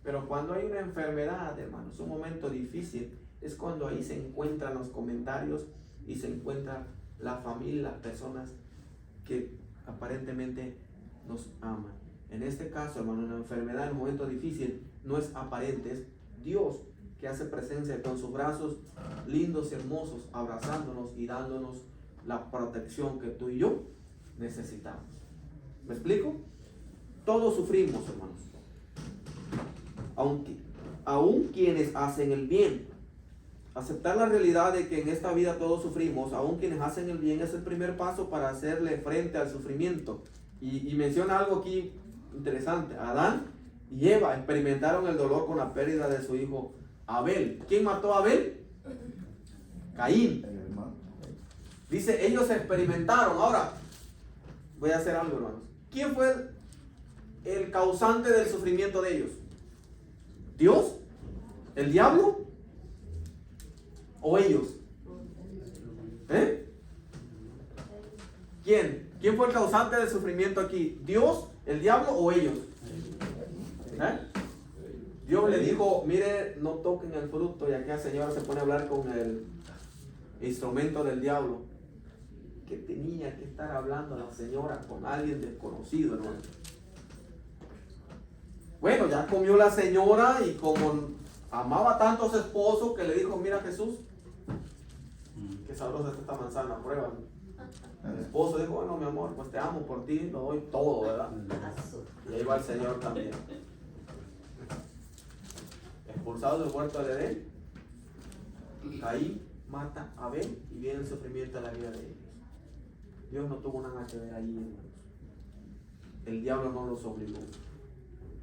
Pero cuando hay una enfermedad, hermanos, un momento difícil, es cuando ahí se encuentran los comentarios y se encuentra la familia, las personas que aparentemente nos aman. En este caso, hermano, una enfermedad en un momento difícil no es aparente, es Dios que hace presencia con sus brazos lindos y hermosos, abrazándonos y dándonos la protección que tú y yo necesitamos. ¿Me explico? Todos sufrimos, hermanos. Aún quienes hacen el bien. Aceptar la realidad de que en esta vida todos sufrimos, aún quienes hacen el bien, es el primer paso para hacerle frente al sufrimiento. Y menciona algo aquí interesante. Adán y Eva experimentaron el dolor con la pérdida de su hijo Abel. ¿Quién mató a Abel? Caín. Dice, ellos experimentaron. Ahora, voy a hacer algo, hermanos. ¿Quién fue el causante del sufrimiento de ellos? ¿Dios? ¿El diablo? ¿O ellos? ¿Quién? ¿Quién fue el causante del sufrimiento aquí? ¿Dios, el diablo o ellos? Dios le dijo, mire, no toquen el fruto, y aquí la señora se pone a hablar con el instrumento del diablo. ¿Qué tenía que estar hablando la señora con alguien desconocido, hermano? Bueno, ya comió la señora y como amaba tanto a su esposo que le dijo, mira Jesús, qué sabrosa está esta manzana, pruébala. El esposo dijo, bueno mi amor, pues te amo por ti, lo doy todo, ¿verdad? Y ahí va el Señor también. Expulsado del huerto del Edén, Caín mata a Abel y viene el sufrimiento a la vida de ellos. Dios no tuvo nada que ver ahí, hermanos. El diablo no los obligó.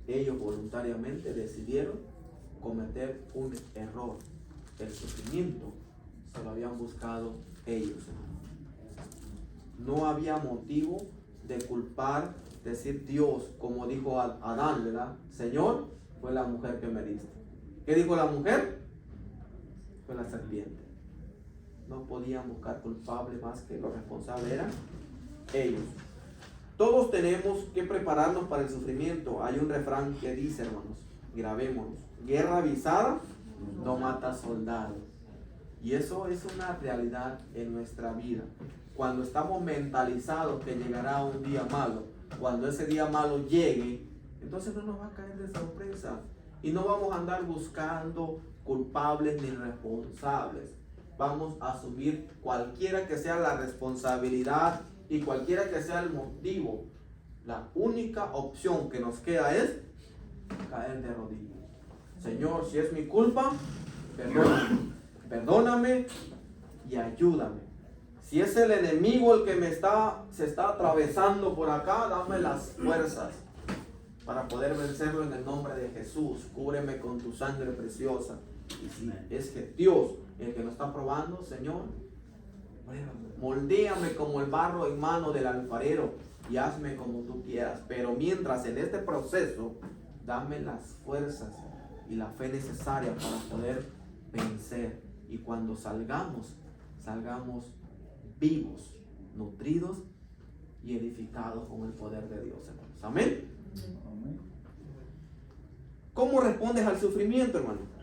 Ellos voluntariamente decidieron cometer un error. El sufrimiento se lo habían buscado ellos, hermanos. No había motivo de culpar, decir Dios, como dijo Adán, ¿verdad? Señor, fue la mujer que me diste. ¿Qué dijo la mujer? Fue la serpiente. No podían buscar culpable más que los responsables eran ellos. Todos tenemos que prepararnos para el sufrimiento. Hay un refrán que dice, hermanos, grabémonos: guerra avisada no mata soldados. Y eso es una realidad en nuestra vida. Cuando estamos mentalizados que llegará un día malo, cuando ese día malo llegue, entonces no nos va a caer de sorpresa. Y no vamos a andar buscando culpables ni responsables. Vamos a asumir cualquiera que sea la responsabilidad y cualquiera que sea el motivo. La única opción que nos queda es caer de rodillas. Señor, si es mi culpa, perdóname y ayúdame. Si es el enemigo el que se está atravesando por acá, dame las fuerzas para poder vencerlo en el nombre de Jesús. Cúbreme con tu sangre preciosa. Y si es que Dios el que nos está probando, Señor, moldéame como el barro en mano del alfarero y hazme como tú quieras. Pero mientras en este proceso, dame las fuerzas y la fe necesaria para poder vencer. Y cuando salgamos vivos, nutridos y edificados con el poder de Dios, hermanos. Amén. ¿Cómo respondes al sufrimiento, hermano?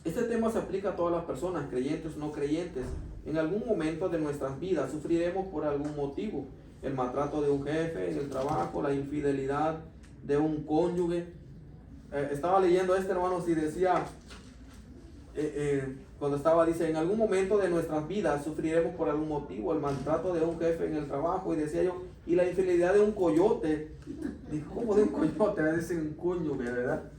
Este tema se aplica a todas las personas, creyentes o no creyentes. En algún momento de nuestras vidas sufriremos por algún motivo. El maltrato de un jefe en el trabajo, la infidelidad de un cónyuge. Estaba leyendo hermanos, y decía, dice, en algún momento de nuestras vidas sufriremos por algún motivo. El maltrato de un jefe en el trabajo, y decía yo, y la infidelidad de un coyote. Dijo, ¿cómo de un coyote? Dice un cónyuge, ¿verdad?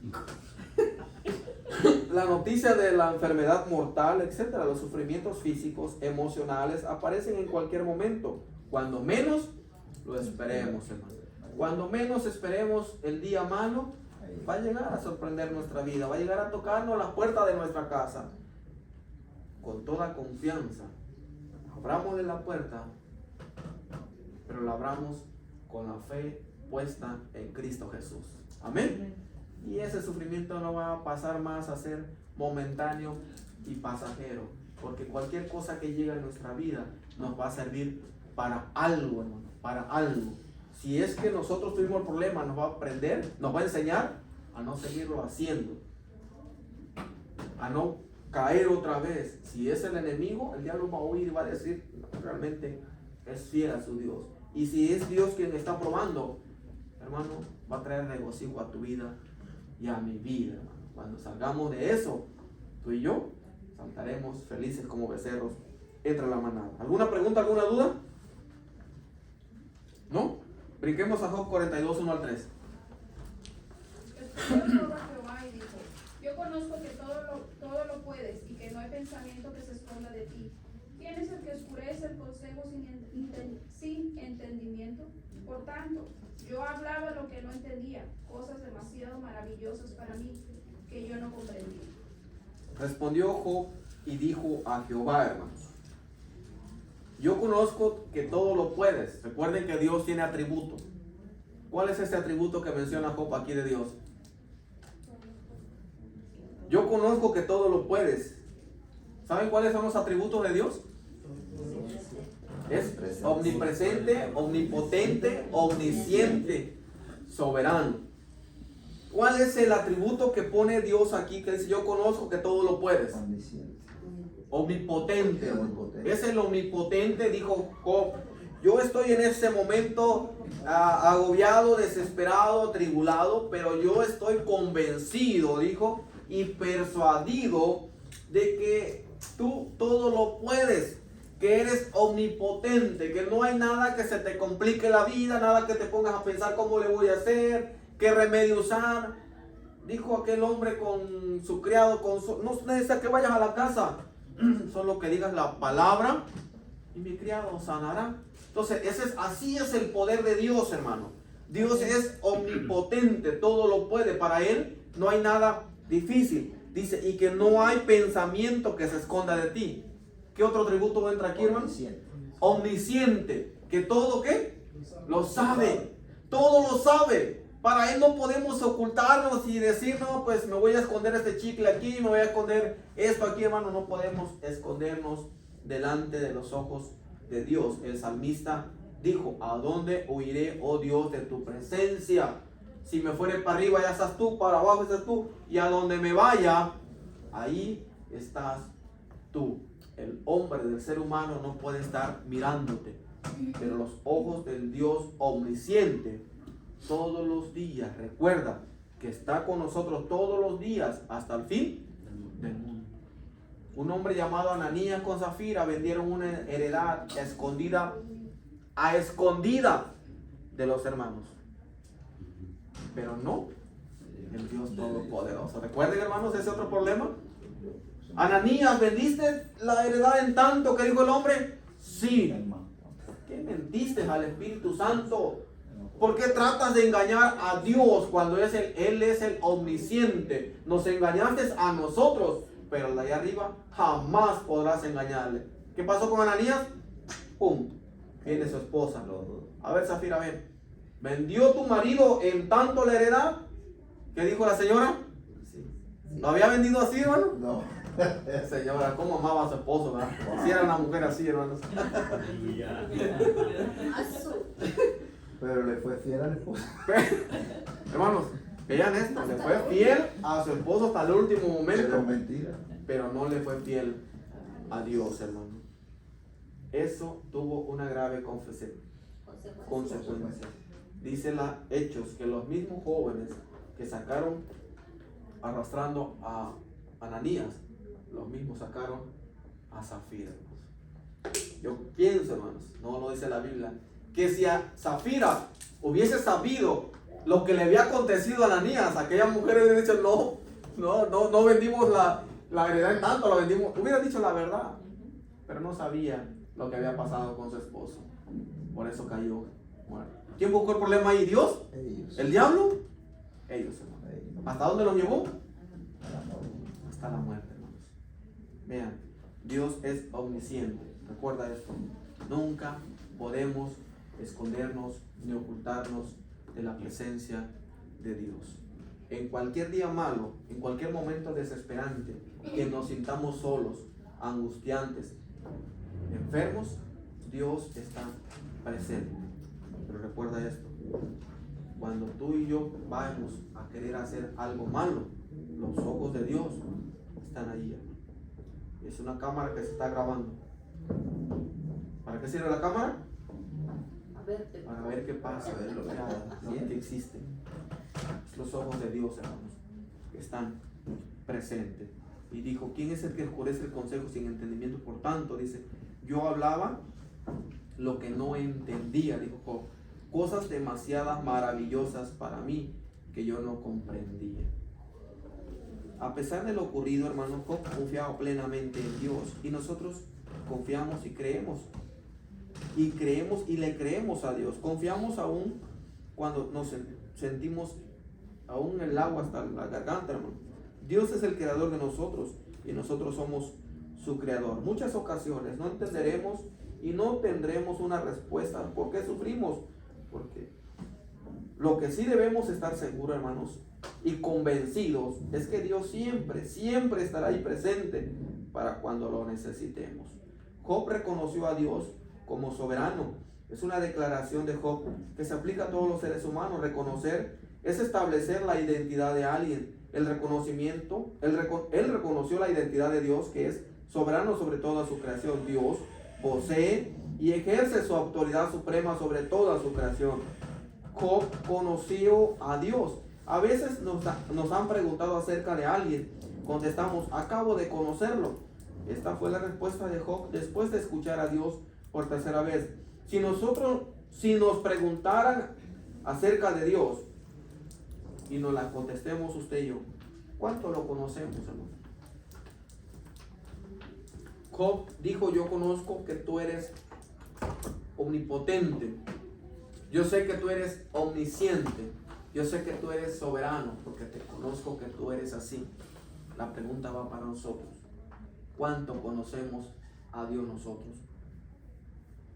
La noticia de la enfermedad mortal, etcétera, los sufrimientos físicos, emocionales, aparecen en cualquier momento, cuando menos lo esperemos, hermano. Cuando menos esperemos el día malo, va a llegar a sorprender nuestra vida, va a llegar a tocarnos la puerta de nuestra casa. Con toda confianza, abramos de la puerta, pero la abramos con la fe puesta en Cristo Jesús. Amén. Y ese sufrimiento no va a pasar más a ser momentáneo y pasajero, porque cualquier cosa que llegue a nuestra vida nos va a servir para algo, hermano, para algo. Si es que nosotros tuvimos el problema, nos va a aprender, nos va a enseñar a no seguirlo haciendo, a no caer otra vez. Si es el enemigo, el diablo va a oír y va a decir, no, realmente es fiel a su Dios. Y si es Dios quien está probando, hermano, va a traer regocijo a tu vida y a mi vida, hermano. Cuando salgamos de eso, tú y yo saltaremos felices como becerros entre la manada. ¿Alguna pregunta, alguna duda? ¿No? Brinquemos a Job 42, 1 al 3.
Respondió Job a Jehová y dijo: Yo conozco que todo lo puedes y que no hay pensamiento que se esconda de ti. ¿Quién es el que oscurece el consejo sin entendimiento? Por tanto, yo hablaba lo que no entendía, cosas demasiado maravillosas para mí que yo no comprendía.
Respondió Job y dijo a Jehová, hermanos: Yo conozco que todo lo puedes. Recuerden que Dios tiene atributos. ¿Cuál es ese atributo que menciona Job aquí de Dios? Yo conozco que todo lo puedes. ¿Saben cuáles son los atributos de Dios? Es omnipresente, omnipotente, omnisciente, soberano. ¿Cuál es el atributo que pone Dios aquí que dice yo conozco que todo lo puedes? Omnipotente. Es el omnipotente, dijo Job. Yo estoy en este momento agobiado, desesperado, tribulado, pero yo estoy convencido, dijo, y persuadido de que tú todo lo puedes, que eres omnipotente, que no hay nada que se te complique la vida, nada que te pongas a pensar cómo le voy a hacer, qué remedio usar. Dijo aquel hombre con su criado, no necesita que vayas a la casa, solo que digas la palabra y mi criado sanará. Entonces así es el poder de Dios, hermano. Dios es omnipotente, todo lo puede, para Él no hay nada difícil. Dice, y que no hay pensamiento que se esconda de ti. ¿Qué otro atributo entra aquí, hermano? Omnisciente. Que todo, ¿qué? Lo sabe. Todo lo sabe. Para Él no podemos ocultarnos y decir, no, pues me voy a esconder este chicle aquí, me voy a esconder esto aquí, hermano. No podemos escondernos delante de los ojos de Dios. El salmista dijo, ¿a dónde huiré, oh Dios, de tu presencia? Si me fuere para arriba, ya estás tú, para abajo estás tú, y a donde me vaya, ahí estás tú. El hombre, del ser humano, no puede estar mirándote, pero los ojos del Dios omnisciente, todos los días, recuerda que está con nosotros todos los días hasta el fin del mundo. Un hombre llamado Ananías con Zafira vendieron una heredad escondida de los hermanos. Pero no el Dios Todopoderoso. Recuerden, hermanos, ese otro problema. Ananías, ¿vendiste la heredad en tanto que dijo el hombre? Sí. ¿Qué mentiste al Espíritu Santo? ¿Por qué tratas de engañar a Dios cuando Él es el omnisciente? Nos engañaste a nosotros, pero de allá arriba jamás podrás engañarle. ¿Qué pasó con Ananías? ¡Pum! Viene su esposa. A ver, Zafira, ven. ¿Vendió tu marido en tanto la heredad? ¿Qué dijo la señora? ¿Lo había vendido así, hermano?
No.
Señora, ¿cómo amaba a su esposo, verdad? Si era una mujer así, hermanos.
Pero le fue fiel al esposo.
Hermanos, vean esto, le fue fiel a su esposo hasta el último momento.
Pero mentira.
Pero no le fue fiel a Dios, hermano. Eso tuvo una grave consecuencia. Dice la Hechos que los mismos jóvenes que sacaron arrastrando a Ananías, los mismos sacaron a Zafira, hermanos. Yo pienso, hermanos, no lo dice la Biblia, que si a Zafira hubiese sabido lo que le había acontecido a Ananías, aquella mujer hubiera dicho, no vendimos la heredad en tanto, la vendimos, hubiera dicho la verdad, pero no sabía lo que había pasado con su esposo. Por eso cayó muerto. ¿Quién buscó el problema ahí? ¿Dios?
Ellos.
¿El diablo? Ellos, hermanos. ¿Hasta dónde los llevó? Hasta la muerte, hermanos. Vean, Dios es omnisciente. Recuerda esto. Nunca podemos escondernos ni ocultarnos de la presencia de Dios. En cualquier día malo, en cualquier momento desesperante, que nos sintamos solos, angustiantes, enfermos, Dios está presente. Pero recuerda esto, cuando tú y yo vamos a querer hacer algo malo, los ojos de Dios están ahí, hermano. Es una cámara que se está grabando. ¿Para qué sirve la cámara? Para ver qué pasa, ver lo que existe. Los ojos de Dios, hermanos, que están presentes. Y dijo, ¿quién es el que oscurece el consejo sin entendimiento? Por tanto, dice, yo hablaba lo que no entendía, dijo Job, cosas demasiadas maravillosas para mí que yo no comprendía. A pesar de lo ocurrido, hermano, Job confiaba plenamente en Dios, y nosotros confiamos y creemos y le creemos a Dios. Confiamos aún cuando nos sentimos aún el agua hasta la garganta, hermano. Dios es el creador de nosotros y nosotros somos su creador. Muchas ocasiones no entenderemos y no tendremos una respuesta. ¿Por qué sufrimos? Porque lo que sí debemos estar seguros, hermanos, y convencidos, es que Dios siempre estará ahí presente para cuando lo necesitemos. Job reconoció a Dios como soberano. Es una declaración de Job que se aplica a todos los seres humanos. Reconocer es establecer la identidad de alguien. El reconocimiento, él reconoció la identidad de Dios, que es soberano sobre toda su creación. Dios posee y ejerce su autoridad suprema sobre toda su creación. Job conoció a Dios. A veces nos han preguntado acerca de alguien. Contestamos, acabo de conocerlo. Esta fue la respuesta de Job después de escuchar a Dios por tercera vez. Si nos preguntaran acerca de Dios y nos la contestemos usted y yo, ¿cuánto lo conocemos, hermano? Job dijo, yo conozco que tú eres omnipotente. Yo sé que tú eres omnisciente. Yo sé que tú eres soberano porque te conozco que tú eres así. La pregunta va para nosotros. ¿Cuánto conocemos a Dios nosotros?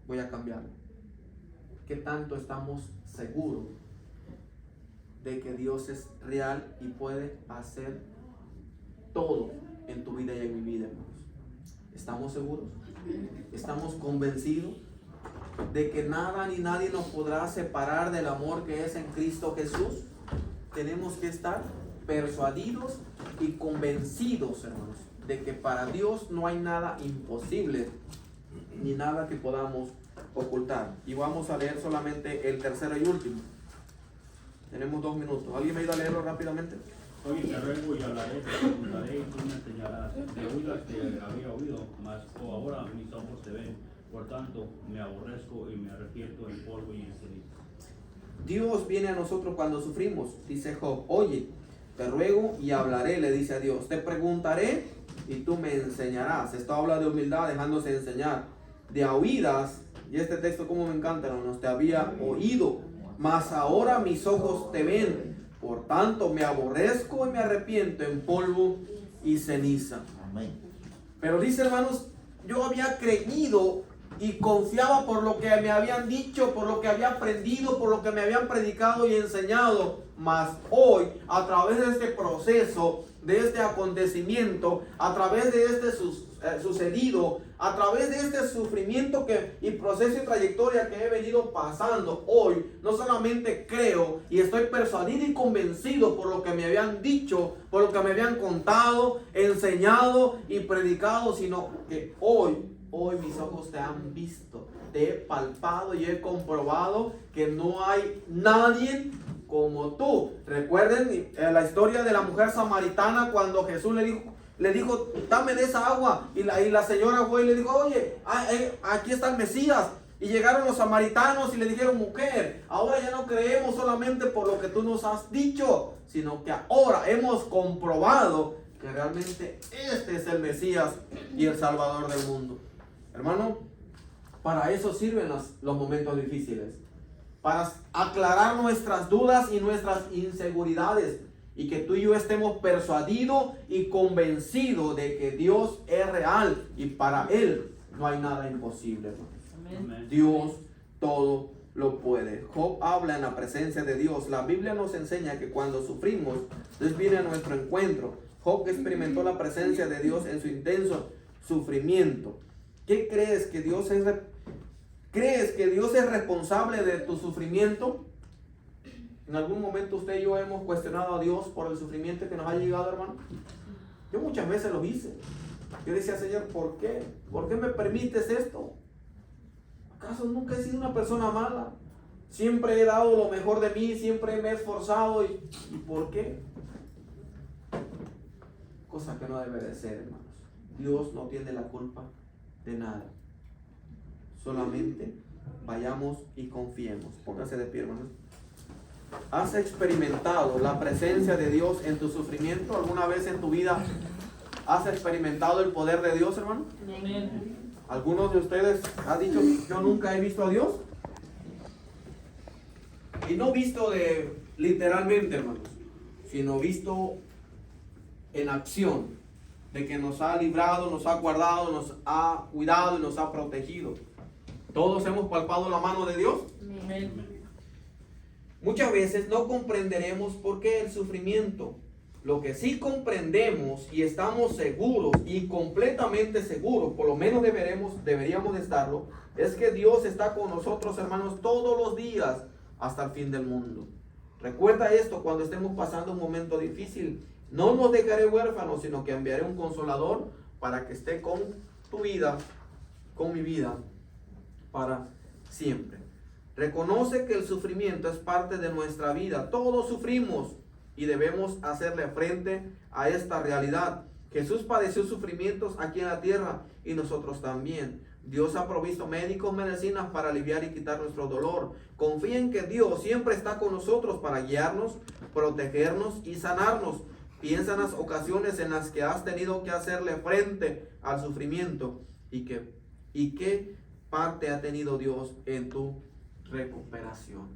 Voy a cambiarlo. ¿Qué tanto estamos seguros de que Dios es real y puede hacer todo en tu vida y en mi vida, hermanos? ¿Estamos seguros? ¿Estamos convencidos de que nada ni nadie nos podrá separar del amor que es en Cristo Jesús? Tenemos que estar persuadidos y convencidos, hermanos, de que para Dios no hay nada imposible ni nada que podamos ocultar. Y vamos a leer solamente el tercero y último. Tenemos 2 minutos. ¿Alguien me ayuda a leerlo rápidamente?
Oye, te ruego y hablaré, te preguntaré y tú me enseñarás. De oídas te había oído, mas ahora mis ojos te ven. Por tanto, me aborrezco y me arrepiento en polvo y en ceniza.
Dios viene a nosotros cuando sufrimos, dice Job. Oye, te ruego y hablaré, le dice a Dios. Te preguntaré y tú me enseñarás. Esto habla de humildad, dejándose enseñar. De oídas, y este texto como me encanta, hermanos, te había oído, mas ahora mis ojos te ven. Por tanto, me aborrezco y me arrepiento en polvo y ceniza.
Amén.
Pero dice, hermanos, yo había creído y confiaba por lo que me habían dicho, por lo que había aprendido, por lo que me habían predicado y enseñado. Mas hoy, a través de este proceso, de este acontecimiento, a través de este sucedido, a través de este sufrimiento y proceso y trayectoria que he venido pasando, hoy no solamente creo y estoy persuadido y convencido por lo que me habían dicho, por lo que me habían contado, enseñado y predicado, sino que hoy mis ojos te han visto, te he palpado y he comprobado que no hay nadie como tú. Recuerden la historia de la mujer samaritana cuando Jesús le dijo, dame de esa agua, y la señora fue y le dijo, oye, aquí está el Mesías. Y llegaron los samaritanos y le dijeron, mujer, ahora ya no creemos solamente por lo que tú nos has dicho, sino que ahora hemos comprobado que realmente este es el Mesías y el Salvador del mundo. Hermano, para eso sirven los momentos difíciles, para aclarar nuestras dudas y nuestras inseguridades, y que tú y yo estemos persuadidos y convencidos de que Dios es real y para Él no hay nada imposible, hermano.
Amén.
Dios todo lo puede. Job habla en la presencia de Dios. La Biblia nos enseña que cuando sufrimos, Dios viene a nuestro encuentro. Job experimentó la presencia de Dios en su intenso sufrimiento. ¿Qué crees? ¿Que Dios ¿Crees que Dios es responsable de tu sufrimiento? En algún momento usted y yo hemos cuestionado a Dios por el sufrimiento que nos ha llegado, hermano. Yo muchas veces lo hice. Yo decía, Señor, ¿por qué? ¿Por qué me permites esto? ¿Acaso nunca he sido una persona mala? Siempre he dado lo mejor de mí, siempre me he esforzado. ¿Y por qué? Cosa que no debe de ser, hermanos. Dios no tiene la culpa de nada. Solamente vayamos y confiemos. Póngase de pie, hermanos. ¿Has experimentado la presencia de Dios en tu sufrimiento? ¿Alguna vez en tu vida has experimentado el poder de Dios, hermano?
Amén.
¿Algunos de ustedes han dicho, yo nunca he visto a Dios? Y no visto de literalmente, hermanos, sino visto en acción, de que nos ha librado, nos ha guardado, nos ha cuidado y nos ha protegido. ¿Todos hemos palpado la mano de Dios?
Amén.
Muchas veces no comprenderemos por qué el sufrimiento. Lo que sí comprendemos y estamos seguros y completamente seguros, por lo menos deberíamos de estarlo, es que Dios está con nosotros, hermanos, todos los días hasta el fin del mundo. Recuerda esto cuando estemos pasando un momento difícil. No nos dejaré huérfanos, sino que enviaré un consolador para que esté con tu vida, con mi vida, para siempre. Reconoce que el sufrimiento es parte de nuestra vida. Todos sufrimos y debemos hacerle frente a esta realidad. Jesús padeció sufrimientos aquí en la tierra y nosotros también. Dios ha provisto médicos, medicinas para aliviar y quitar nuestro dolor. Confía en que Dios siempre está con nosotros para guiarnos, protegernos y sanarnos. Piensa en las ocasiones en las que has tenido que hacerle frente al sufrimiento y qué parte ha tenido Dios en tu recuperación.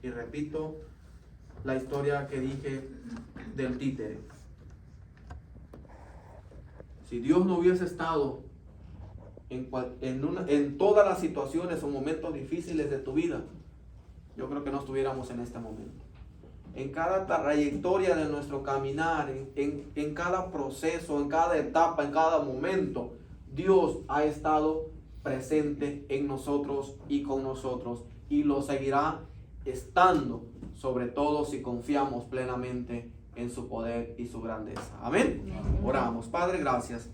Y repito la historia que dije del títere. Si Dios no hubiese estado en todas las situaciones o momentos difíciles de tu vida, yo creo que no estuviéramos en este momento. En cada trayectoria de nuestro caminar, en cada proceso, en cada etapa, en cada momento, Dios ha estado presente en nosotros y con nosotros, y lo seguirá estando, sobre todo si confiamos plenamente en su poder y su grandeza. Amén. Oramos. Padre, gracias.